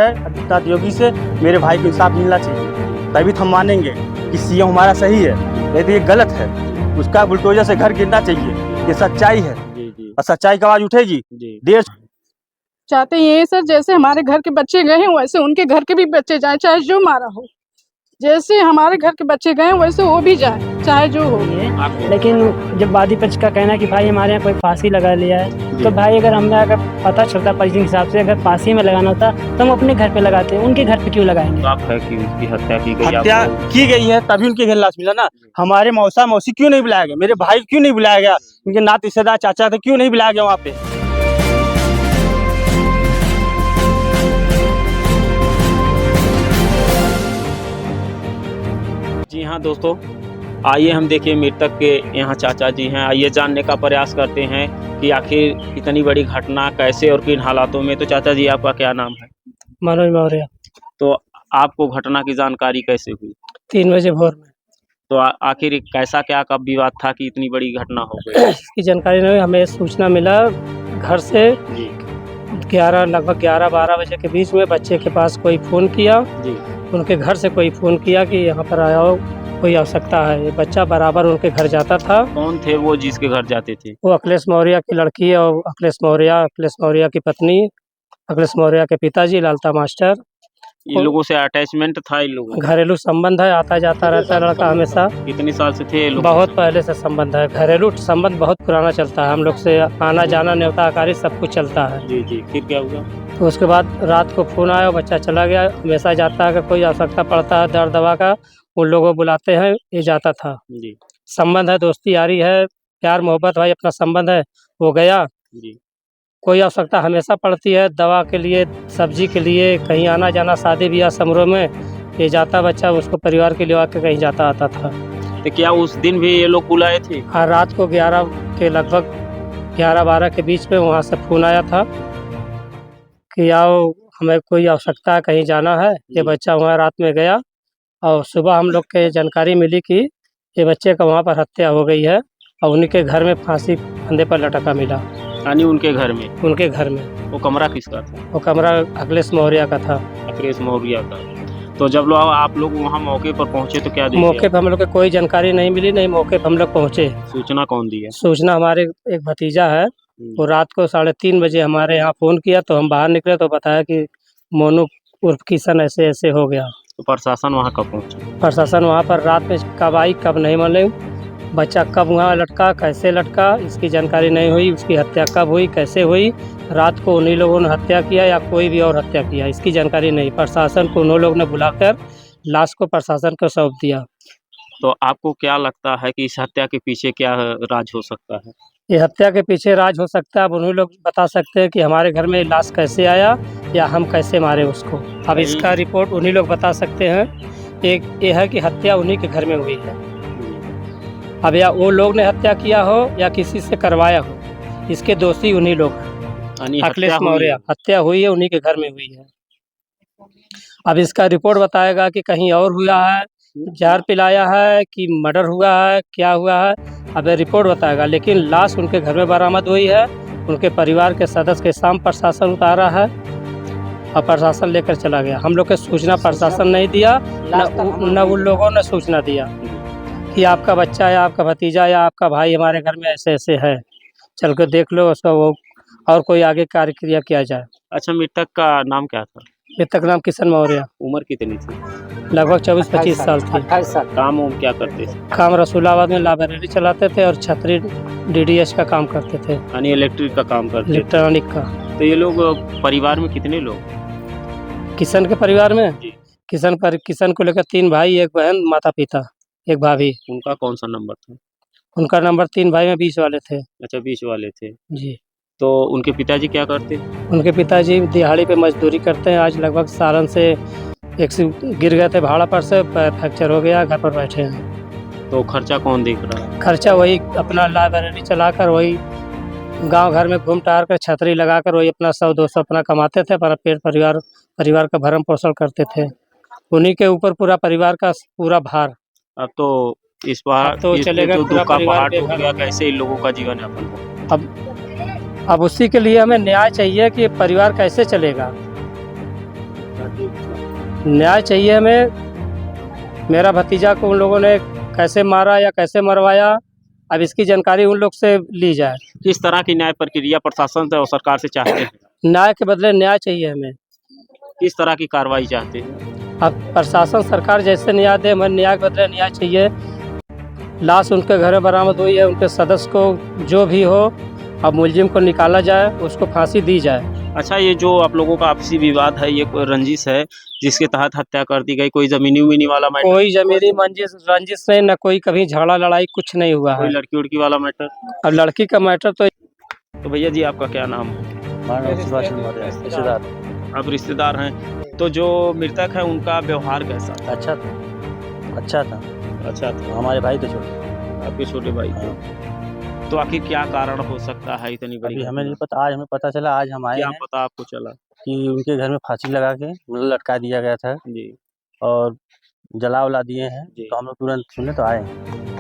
आदित्यनाथ योगी से मेरे भाई को इंसाफ मिलना चाहिए, तभी तो हम मानेंगे कि सीएम हमारा सही है। नहीं तो ये गलत है, उसका बुलडोजर से घर गिरना चाहिए। ये सच्चाई है और सच्चाई की आवाज उठेगी। देश चाहते ये सर, जैसे हमारे घर के बच्चे गए हैं वैसे उनके घर के भी बच्चे जाए, चाहे जो मारा हो। जैसे हमारे घर के बच्चे गए वैसे वो भी जाए, चाहे जो हो। लेकिन जब वादी पक्ष का कहना है कि भाई हमारे यहाँ कोई फांसी लगा लिया है, तो भाई अगर हमें अगर पता चलता परिचय के हिसाब से अगर फांसी में लगाना होता तो हम अपने घर पे लगाते हैं, उनके घर पे क्यों लगाएंगे? आप है कि उसकी हत्या की गई है तभी उनके घर लाश मिला ना। हमारे मौसा मौसी क्यों नहीं बुलाया गया, मेरे भाई क्यों नहीं बुलाया गया, उनके नात रिश्तेदार चाचा थे क्यों नहीं बुलाया गया वहाँ पे। जी हाँ दोस्तों, आइए हम देखिए मृतक के यहाँ चाचा जी हैं। आइए जानने का प्रयास करते हैं कि आखिर इतनी बड़ी घटना कैसे और किन हालातों में। तो चाचा जी आपका क्या नाम है? मनोज मौर्य। तो आपको घटना की जानकारी कैसे हुई? 3 बजे भोर में। तो आखिर कैसा क्या कब विवाद था कि इतनी बड़ी घटना हो गई? इसकी जानकारी नहीं, हमें सूचना मिला घर से 11 लगभग 11-12 बजे के बीच में। बच्चे के पास कोई फ़ोन किया जी, उनके घर से कोई फ़ोन किया कि यहाँ पर आओ, कोई आवश्यकता है। ये बच्चा बराबर उनके घर जाता था। कौन थे वो जिसके घर जाते थे? वो अखिलेश मौर्य की लड़की और अखिलेश मौर्य की पत्नी, अखिलेश मौर्य के पिताजी लालता मास्टर। इन लोगों से अटैचमेंट था इन लोगों का? घरेलू संबंध है, आता जाता रहता है लड़का हमेशा। कितने साल से थे ये लोग? बहुत पहले से संबंध है, घरेलू संबंध बहुत पुराना चलता है। हम लोग से आना जाना न्योताकारी सब कुछ चलता है। जी जी, फिर क्या हुआ? तो उसके बाद रात को फ़ोन आया, बच्चा चला गया। हमेशा जाता है, अगर कोई आवश्यकता पड़ता है दर्द दवा का उन लोगों को बुलाते हैं, ये जाता था। जी संबंध है, दोस्ती यारी है, प्यार मोहब्बत भाई अपना संबंध है, वो गया। जी। कोई आवश्यकता हमेशा पड़ती है, दवा के लिए, सब्जी के लिए, कहीं आना जाना, शादी ब्याह समारोह में ये जाता बच्चा, उसको परिवार के लिए आके कहीं जाता आता था। तो क्या उस दिन भी ये लोग बुलाए थे? हाँ, रात को 11 के लगभग 11-12 के बीच में वहाँ से फ़ोन आया था कि आओ, हमें कोई आवश्यकता है, कहीं जाना है। ये बच्चा वहाँ रात में गया और सुबह हम लोग के जानकारी मिली कि ये बच्चे का वहाँ पर हत्या हो गई है और उन्हीं के घर में फांसी फंदे पर लटका मिला। यानी उनके घर में? उनके घर में। वो कमरा किसका था? वो कमरा अखिलेश मौर्य का था। अखिलेश मौर्य का। तो जब लोग आप लोग वहाँ मौके पर पहुँचे तो क्या देखे? मौके पर हम लोग को कोई जानकारी नहीं मिली, नहीं मौके पर हम लोग पहुँचे। सूचना कौन दी है? सूचना हमारे एक भतीजा है, वो रात को 3:30 बजे हमारे यहाँ फ़ोन किया, तो हम बाहर निकले तो बताया कि मोनू उर्फ किशन ऐसे ऐसे हो गया। तो प्रशासन वहाँ कब पहुँचा? प्रशासन वहाँ पर रात में कब आई कब नहीं मालूम। बच्चा कब वहाँ लटका, कैसे लटका, इसकी जानकारी नहीं हुई। उसकी हत्या कब हुई, कैसे हुई, रात को उन्हीं लोगों ने हत्या किया या कोई भी और हत्या किया, इसकी जानकारी नहीं। प्रशासन को उन्होंने लोग ने बुलाकर लाश को प्रशासन को सौंप दिया। तो आपको क्या लगता है कि इस हत्या के पीछे क्या राज हो सकता है? ये हत्या के पीछे राज हो सकता है, अब उन्हीं लोग बता सकते हैं कि हमारे घर में लाश कैसे आया या हम कैसे मारे उसको। अब इसका रिपोर्ट उन्हीं लोग बता सकते हैं। एक ये है कि हत्या उन्हीं के घर में हुई है। अब या वो लोग ने हत्या किया हो या किसी से करवाया हो, इसके दोषी उन्हीं लोग हैं। अखिलेश मौर्य, हत्या हुई है उन्हीं के घर में हुई है। अब इसका रिपोर्ट बताएगा कि कहीं और हुआ है, जहर पिलाया है कि मर्डर हुआ है, क्या हुआ है, अब ये रिपोर्ट बताएगा। लेकिन लाश उनके घर में बरामद हुई है, उनके परिवार के सदस्य के सामने प्रशासन उतारा है और प्रशासन लेकर चला गया। हम लोग के सूचना प्रशासन नहीं दिया, न उन लोगों ने सूचना दिया कि आपका बच्चा या आपका भतीजा या आपका भाई हमारे घर में ऐसे ऐसे है, चल कर देख लो उसका, वो और कोई आगे कार्यक्रिया किया जाए। अच्छा, मृतक का नाम क्या था? मृतक नाम किशन मौर्य। उम्र कितनी थी? लगभग 24-25 साल थी। 28 साल। काम उम क्या करते थे? काम रसूलाबाद में लाइब्रेरी चलाते थे और छतरी DDS का काम करते थे, यानी इलेक्ट्रिक का काम करते थे। इलेक्ट्रॉनिक का। तो ये लोग परिवार में कितने लोग? किशन के परिवार में जी। किशन को लेकर 3 भाई, 1 बहन, माता पिता, 1 भाभी। उनका कौन सा नंबर था? उनका नंबर 3 भाई में 20 वाले थे। अच्छा, 20 वाले थे। जी। तो उनके पिताजी क्या करते? उनके पिताजी दिहाड़ी पे मजदूरी करते हैं। आज लगभग सालन से गिर गए थे भाड़ा पर से, फ्रैक्चर हो गया, घर पर बैठे हैं। तो खर्चा कौन देख रहा है? खर्चा वही अपना लाइब्रेरी चलाकर, वही गांव घर में घूम टहल कर, छतरी लगाकर वही अपना 100-200 अपना कमाते थे, अपना पेट परिवार का भरण पोषण करते थे। उन्हीं के ऊपर पूरा परिवार का पूरा भार। अब तो इस बार तो चलेगा तो पूरा दुख का परिवार पहाड़ टूट गया, कैसे इन लोगों का जीवन यापन हो? अब उसी के लिए हमें न्याय चाहिए कि परिवार कैसे चलेगा। चाहते हो? न्याय चाहिए हमें। मेरा भतीजा को उन लोगों ने कैसे मारा या कैसे मरवाया, अब इसकी जानकारी उन लोग से ली जाए। किस तरह की न्याय प्रक्रिया प्रशासन से और सरकार से चाहते हैं? न्याय के बदले न्याय चाहिए हमें। किस तरह की कार्रवाई चाहते हैं? अब प्रशासन सरकार जैसे न्याय दे, हमें न्याय के बदले न्याय चाहिए। लाश उनके घर में बरामद हुई है, उनके सदस्य को जो भी हो, अब मुलजिम को निकाला जाए, उसको फांसी दी जाए। अच्छा, ये जो आप लोगों का आपसी विवाद है, ये कोई रंजिश है जिसके तहत हत्या कर दी गई? कोई जमीनी उमीनी वाला मैटर? कोई जमीनी रंजिश नहीं, न कोई कभी झगड़ा लड़ाई कुछ नहीं हुआ कोई है। लड़की उड़की वाला मैटर? अब लड़की का मैटर तो भैया जी, आपका क्या नाम है? रिश्तेदार। आप रिश्तेदार हैं, तो जो मृतक है उनका व्यवहार कैसा था? अच्छा था, अच्छा था। अच्छा था। हमारे भाई तो छोटे। आपके छोटे भाई थे। तो आखिर क्या कारण हो सकता है इतनी बड़ी अभी हमें घटना? नहीं पता, आज हमें पता चला, आज हम आए क्या हैं पता आपको चला? कि उनके घर में फांसी लगा के मतलब लटका दिया गया था जी और जला उला दिए हैं। जी। तो हम लोग तुरंत सुने तो आए।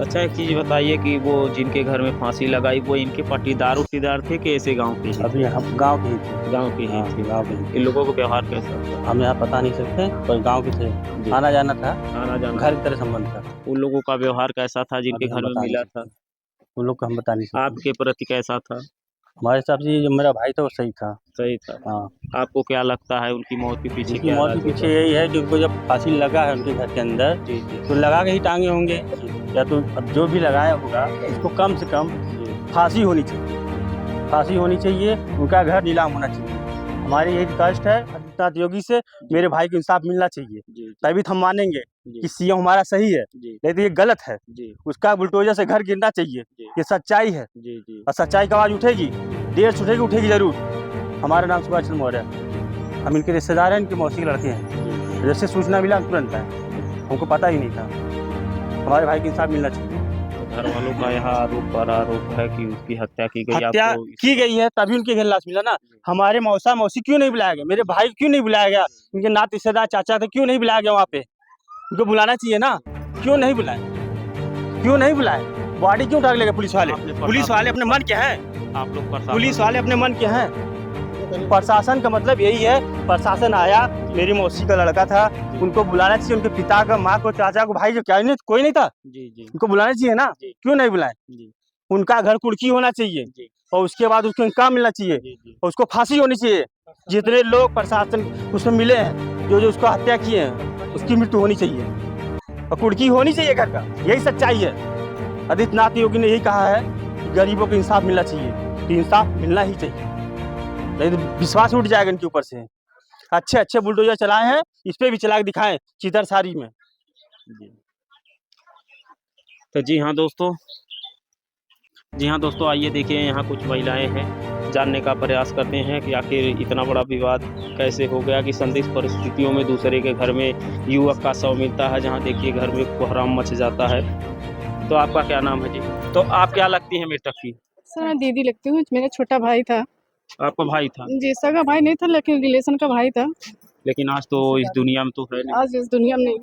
अच्छा, एक चीज बताइए कि वो जिनके घर में फांसी लगाई, वो इनके पाटीदार उटीदार थे कि ऐसे गांव के ही? अभी हम गांव के ही थे। गांव के ही हाँ, थे। गांव के ही थे। इन लोगों को व्यवहार कैसा था? हम यहाँ पता नहीं सकते, पर गांव के थे। जी। आना जाना था, आना जाना। घर की तरह संबंध था। उन लोगों का व्यवहार कैसा था जिनके अभी हम घर में बता नहीं मिला सकते। था? उन लोग को हम बता नहीं सकते। आपके प्रति कैसा था? हमारे हिसाब से जो मेरा भाई था वो सही था। सही था। हाँ, आपको क्या लगता है उनकी मौत के पीछे उनकी क्या मौत के राज होगा? पीछे यही है कि उनको जब फांसी लगा है उनके घर के अंदर, जी जी तो लगा के ही टांगे होंगे, या तो अब जो भी लगाया होगा उसको कम से कम जी। फांसी होनी चाहिए। फांसी होनी चाहिए, उनका घर नीलाम होना चाहिए। हमारी यही रिक्वेस्ट है आदित्यनाथ योगी से, मेरे भाई को इंसाफ मिलना चाहिए, जी तभी तो हम मानेंगे जी कि सीएम हमारा सही है। जी नहीं तो ये गलत है, जी उसका बुलडोजर से घर गिरना चाहिए। जी ये सच्चाई है, जी जी और सच्चाई की आवाज़ उठेगी, देर से उठेगी, उठेगी जरूर। हमारा नाम सुभाष चंद्र मौर्य, हम इनके रिश्तेदार हैं, इनके मौसी के लड़के हैं। जैसे सूचना मिला हम तुरंत आए, हमको पता ही नहीं था। हमारे भाई को इंसाफ मिलना चाहिए। घर वालों का यहाँ आरोप है कि उसकी हत्या की गई। हत्या आपको की गई है तभी उनके घर लाश मिला ना। हमारे मौसा मौसी क्यों नहीं बुलाया गया? मेरे भाई क्यों नहीं बुलाया गया? उनके नात रिश्तेदार चाचा थे, क्यों नहीं बुलाया गया? वहाँ पे उनको बुलाना चाहिए ना, क्यों नहीं बुलाए? क्यों नहीं बुलाए? बॉडी क्यों उठा के ले गए पुलिस वाले? पुलिस वाले अपने मन के हैं, आप लोग पुलिस वाले अपने मन के हैं। प्रशासन का मतलब यही है, प्रशासन आया, मेरी मौसी का लड़का था, उनको बुलाना चाहिए। उनके पिता का, माँ को, चाचा को, भाई को, क्या नहीं, कोई नहीं था? जी जी उनको बुलाना चाहिए ना, जी। क्यों नहीं बुलाए? जी उनका घर कुर्की होना चाहिए, जी और उसके बाद उसको इनकाम मिलना चाहिए, जी जी और उसको फांसी होनी चाहिए। जितने लोग प्रशासन उसमें मिले हैं, जो जो उसको हत्या किए हैं, उसकी मृत्यु होनी चाहिए, और कुर्की होनी चाहिए घर का। यही सच्चाई है। आदित्यनाथ योगी ने यही कहा है कि गरीबों को इंसाफ मिलना चाहिए, तो इंसाफ मिलना ही चाहिए, नहीं तो विश्वास उठ जाएगा इनके ऊपर से। अच्छे अच्छे बुलडोजर चलाए हैं, इस पे भी चला के दिखाएं चितरसारी में। जी। तो जी हाँ दोस्तों, आइए देखिए, यहाँ कुछ महिलाएं हैं, जानने का प्रयास करते हैं कि आखिर इतना बड़ा विवाद कैसे हो गया कि संदिग्ध परिस्थितियों में दूसरे के घर में युवक का शव मिलता है, जहाँ देखिए घर में कोहराम मच जाता है। तो आपका क्या नाम है जी? तो आप क्या लगती हैं मृतक की? सर मैं दीदी लगती हूँ, मेरा छोटा भाई था। आपका भाई था, जी, सगा भाई नहीं था लेकिन रिलेशन का भाई था। लेकिन आज तो इस दुनिया में तो है नहीं। आज इस दुनिया में नहीं।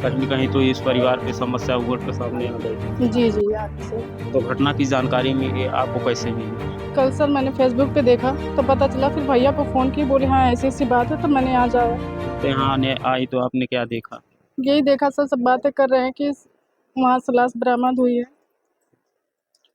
कहीं न कहीं तो इस परिवार पे समस्या उभर कर सामने आ गई। जी जी, आपसे तो घटना की जानकारी मिली आपको कैसे मिली? कल सर मैंने फेसबुक पे देखा तो पता चला, फिर भैया को फ़ोन की, बोले हाँ ऐसी ऐसी बात है, तो मैंने यहाँ जाया। तो यहाँ आने आई तो आपने क्या देखा? यही देखा सर, सब बातें कर रहे हैं कि वहाँ से लाश बरामद हुई है।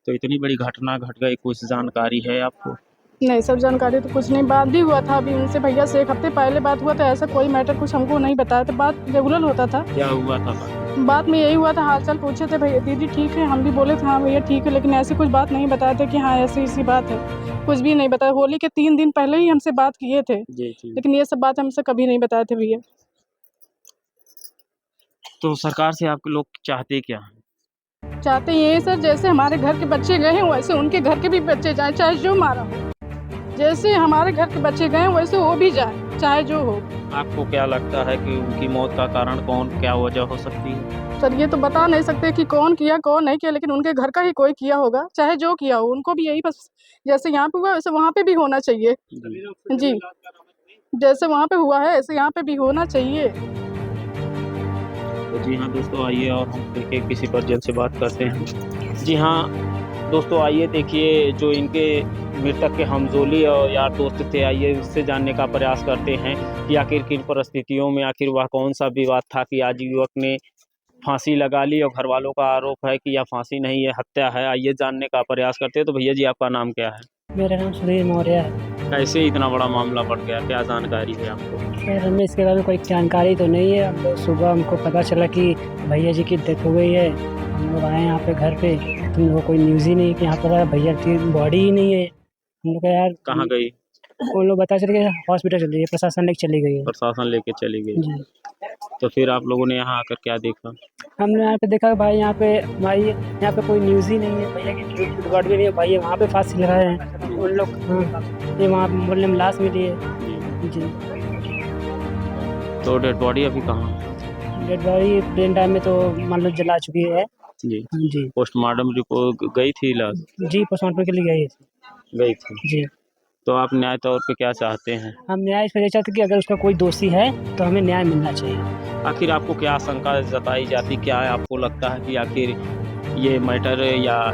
तो इतनी बड़ी घटना घट गई, कुछ जानकारी है आपको? नहीं सर, जानकारी तो कुछ नहीं। बात भी हुआ था अभी उनसे भैया से, 1 हफ्ते पहले बात हुआ था। ऐसा कोई मैटर कुछ हमको नहीं बताया था, बात रेगुलर होता था। क्या हुआ था? बात में यही हुआ था, हालचाल पूछे थे भैया, दीदी ठीक है? हम भी बोले थे हाँ भैया ठीक है, लेकिन ऐसी कुछ बात नहीं बताया था कि हाँ ऐसी ऐसी बात है, कुछ भी नहीं बताया। होली के 3 दिन पहले ही हमसे बात किए थे, जी जी। लेकिन ये सब बात हमसे कभी नहीं बताए थे भैया। तो सरकार से आप लोग चाहते क्या हैं? चाहते ये सर, जैसे हमारे घर के बच्चे गए हैं वैसे उनके घर के भी बच्चे जाएं, चाहे जो मारा हो। जैसे हमारे घर के बच्चे गए वैसे वो भी जाए, चाहे जो हो। आपको क्या लगता है कि उनकी मौत का कारण कौन, क्या वजह हो सकती है? सर ये तो बता नहीं सकते कि कौन किया कौन नहीं किया, लेकिन उनके घर का ही कोई किया होगा, चाहे जो किया हो। उनको भी यही बस, जैसे यहाँ पे हुआ वैसे वहाँ पे भी होना चाहिए। जी, जैसे वहाँ पे हुआ है ऐसे यहाँ पे भी होना चाहिए। तो जी हाँ दोस्तों, आइए और हम देखिए किसी परिजन से बात करते हैं। जी हाँ दोस्तों, आइए देखिए, जो इनके मृतक के हमजोली और यार दोस्त थे, आइए उससे जानने का प्रयास करते हैं कि आखिर किन परिस्थितियों में आखिर वह कौन सा विवाद था कि आज युवक ने फांसी लगा ली और घर वालों का आरोप है कि यह फांसी नहीं है, हत्या है। आइए जानने का प्रयास करते हैं। तो भैया जी, आपका नाम क्या है? मेरा नाम सुधीर मौर्य है। कैसे इतना बड़ा मामला बढ़ गया, क्या जानकारी है आपको? सर, हमें इसके बारे में कोई जानकारी तो नहीं है। हम लोग सुबह हमको पता चला कि भैया जी की डेथ हो गई है। हम लोग आए यहाँ पे घर पे, तो हम लोग को कोई न्यूज़ ही नहीं कि यहाँ पर भैया की बॉडी ही नहीं है। हम लोग का यार कहाँ गई? वो लोग बता चले गए हॉस्पिटल चली गई, प्रशासन लेके चली गई है। प्रशासन लेके चली गई। जी, तो फिर आप लोगों ने यहाँ आकर क्या देखा? हमने यहाँ पे देखा भाई, यहाँ पे कोई न्यूज़ ही नहीं है। भैया की बॉडी भी नहीं है। भैया वहाँ पे फांसी लगाए हैं उन लोग। हाँ, ये वहाँ मोहल्ले में लाश मिली है। जी, तो डेड बॉडी अभी कहाँ? डेड बॉडी प्लेन टाइम में तो मान लो जला चुकी है। जी। जी पोस्टमार्टम रिपोर्ट गई थी लाश? जी, पोस्टमार्टम के लिए गई थी। जी। तो आप न्याय तौर पे क्या चाहते हैं? हम न्याय इस वजह चाहते कि अगर उसका कोई दोषी है तो हमें न्याय मिलना चाहिए। आखिर आपको क्या आशंका जताई जाती, क्या है आपको लगता है कि आखिर ये मैटर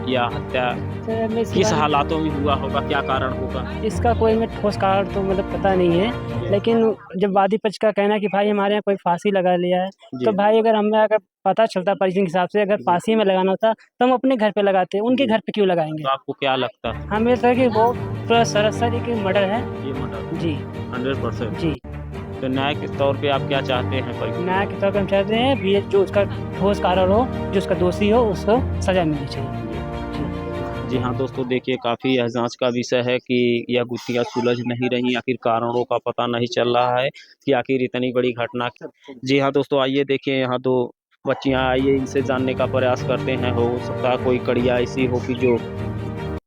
या हत्या सर, हमें इस किस बारे- हालातों में हुआ होगा, क्या कारण होगा? इसका कोई हमें ठोस कारण तो मतलब पता नहीं है, लेकिन जब वादी पक्ष का कहना है कि भाई हमारे यहाँ कोई फांसी लगा लिया है, जी। तो भाई अगर पता चलता परिजन के हिसाब से अगर फांसी में लगाना होता तो हम अपने घर पे लगाते, उनके घर पे क्यों लगाएंगे? तो आपको क्या लगता है? हमें लगता है कि वो पूरा सरासर एक मर्डर है। ये मर्डर जी 100%। जी। तो न्याय के तौर पे आप क्या चाहते हैं? न्याय के तौर पर हम चाहते हैं भी जो उसका ठोस कारण हो, जो उसका दोषी हो, उसको सजा मिलनी चाहिए। जी हाँ दोस्तों, देखिए काफ़ी यह जांच का विषय है कि यह गुत्थियाँ सुलझ नहीं रही, आखिर कारणों का पता नहीं चल रहा है कि आखिर इतनी बड़ी घटना। जी हाँ दोस्तों, आइए देखिए यहाँ 2 बच्चियाँ, आइए इनसे जानने का प्रयास करते हैं। हो सकता है कोई कड़िया ऐसी हो कि जो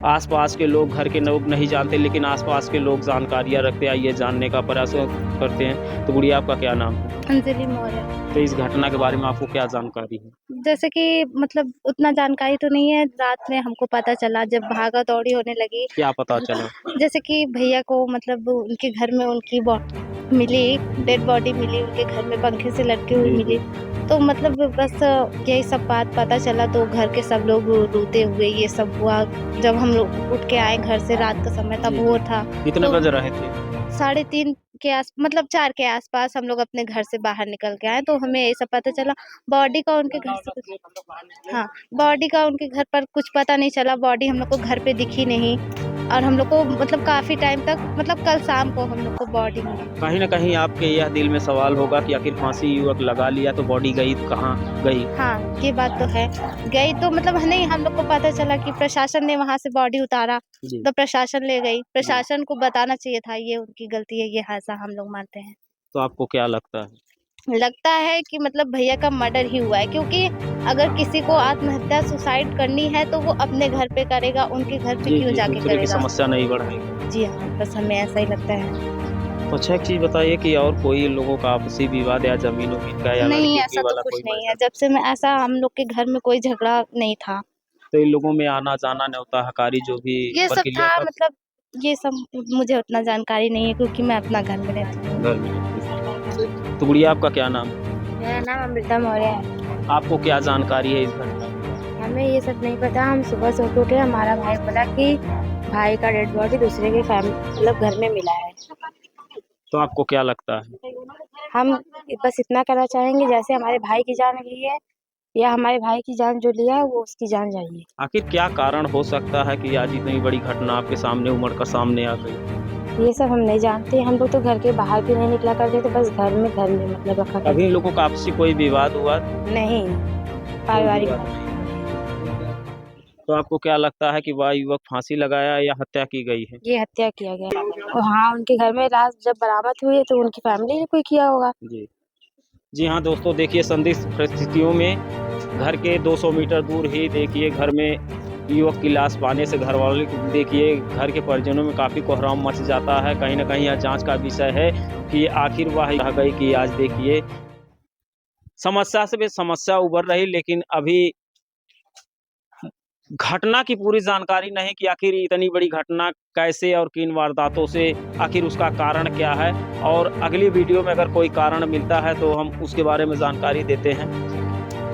आसपास के लोग, घर के लोग नहीं जानते, लेकिन आसपास के लोग जानकारियाँ रखते हैं। आइए जानने का प्रयास करते हैं। तो गुड़िया, आपका क्या नाम है? अंजलि मौर्य। तो इस घटना के बारे में आपको क्या जानकारी है? जैसे कि मतलब उतना जानकारी तो नहीं है। रात में हमको पता चला जब भागा दौड़ी होने लगी, क्या पता चला? जैसे कि भैया को मतलब उनके घर में उनकी बॉडी मिली, डेड बॉडी मिली, उनके घर में पंखे से लटकी हुई मिली। तो मतलब बस यही सब बात पता चला, तो घर के सब लोग रोते हुए ये सब हुआ। जब हम लोग उठ के आए घर से, रात का समय था, भोर था, कितने तो बजे रहे थे? 3:30 के मतलब 4 के आसपास हम लोग अपने घर से बाहर निकल के आए, तो हमें ये सब पता चला। बॉडी का उनके घर से बॉडी का उनके घर पर कुछ पता नहीं चला। बॉडी हम लोग को घर पे दिखी नहीं, और हम लोग को मतलब काफ़ी टाइम तक, मतलब कल शाम को हम लोग को बॉडी मिली। कहीं ना कहीं आपके यह दिल में सवाल होगा कि आखिर फांसी युवक लगा लिया तो बॉडी गई कहाँ गई? हाँ, ये बात तो है। गई तो मतलब नहीं, हम लोग को पता चला कि प्रशासन ने वहाँ से बॉडी उतारा, जी। तो प्रशासन ले गई। प्रशासन को बताना चाहिए था, ये उनकी गलती है, ये हादसा हम लोग मानते हैं। तो आपको क्या लगता है? लगता है कि मतलब भैया का मर्डर ही हुआ है, क्योंकि अगर किसी को आत्महत्या सुसाइड करनी है तो वो अपने घर पे करेगा, उनके घर पे क्यों जाके दूसरे की करेगा? समस्या नहीं बढ़ाएगी। जी हाँ, बस हमें ऐसा ही लगता है। तो अच्छा, एक चीज बताइए कि और कोई लोगों का आपसी विवाद या जमीनों का या नहीं, लड़की ऐसा तो वाला कुछ कोई नहीं मसला? है। जब से मैं ऐसा, हम लोग के घर में कोई झगड़ा नहीं था। तो इन लोगों में आना जाना, न्योता हकारी जो भी ये सब प्रक्रिया था, मतलब ये सब मुझे उतना जानकारी नहीं है, क्योंकि मैं अपना घर में रहती हूँ। घर में रहती है। तो गुड़िया, आपका क्या नाम? मेरा नाम अमृता मौर्य है। आपको क्या जानकारी है इस घटना की? हमें ये सब नहीं पता। हम सुबह सो के उठे, हमारा भाई बोला कि भाई का डेड बॉडी दूसरे के मतलब घर में मिला है। तो आपको क्या लगता है? हम बस इतना कहना चाहेंगे, जैसे हमारे भाई की जान गई है, या हमारे भाई की जान जो लिया है वो उसकी जान जाइए। आखिर क्या कारण हो सकता है कि आज इतनी बड़ी घटना आपके सामने उमड़ कर सामने आ गई? ये सब हम नहीं जानते। हम लोग तो घर के बाहर भी नहीं निकला करते थे, बस घर में मतलब रखा अभी इन लोगों का आपसी कोई विवाद हुआ? नहीं, पारिवारिक कोई विवाद नहीं। तो आपको क्या लगता है कि वह युवक फांसी लगाया या हत्या की गई है? ये हत्या किया गया। और हाँ, उनके घर में लाश जब बरामद हुई है तो उनकी फैमिली ने कोई किया होगा। जी हाँ दोस्तों, देखिए संदिग्ध परिस्थितियों में घर के 200 मीटर दूर ही देखिए घर में युवक की लाश पाने से घर वाले देखिए घर के परिजनों में काफ़ी कोहराम मच जाता है। कहीं ना कहीं यह जांच का विषय है कि आखिर वह रह गई कि आज देखिए समस्या से भी समस्या उभर रही, लेकिन अभी घटना की पूरी जानकारी नहीं कि आखिर इतनी बड़ी घटना कैसे और किन वारदातों से, आखिर उसका कारण क्या है। और अगली वीडियो में अगर कोई कारण मिलता है तो हम उसके बारे में जानकारी देते हैं।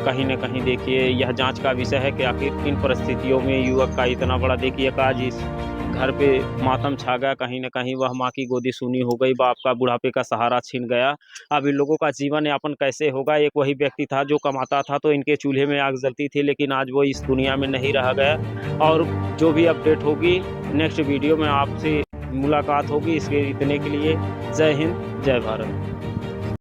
कहीं ना कहीं देखिए यह जांच का विषय है कि आखिर किन परिस्थितियों में युवक का इतना बड़ा, देखिए आज इस घर पे मातम छा गया, कहीं ना कहीं वह माँ की गोदी सूनी हो गई, बाप का बुढ़ापे का सहारा छिन गया। अब इन लोगों का जीवन यापन कैसे होगा? एक वही व्यक्ति था जो कमाता था तो इनके चूल्हे में आग जलती थी, लेकिन आज वो इस दुनिया में नहीं रह गया। और जो भी अपडेट होगी नेक्स्ट वीडियो में आपसे मुलाकात होगी। इसके इतने के लिए जय हिंद, जय भारत।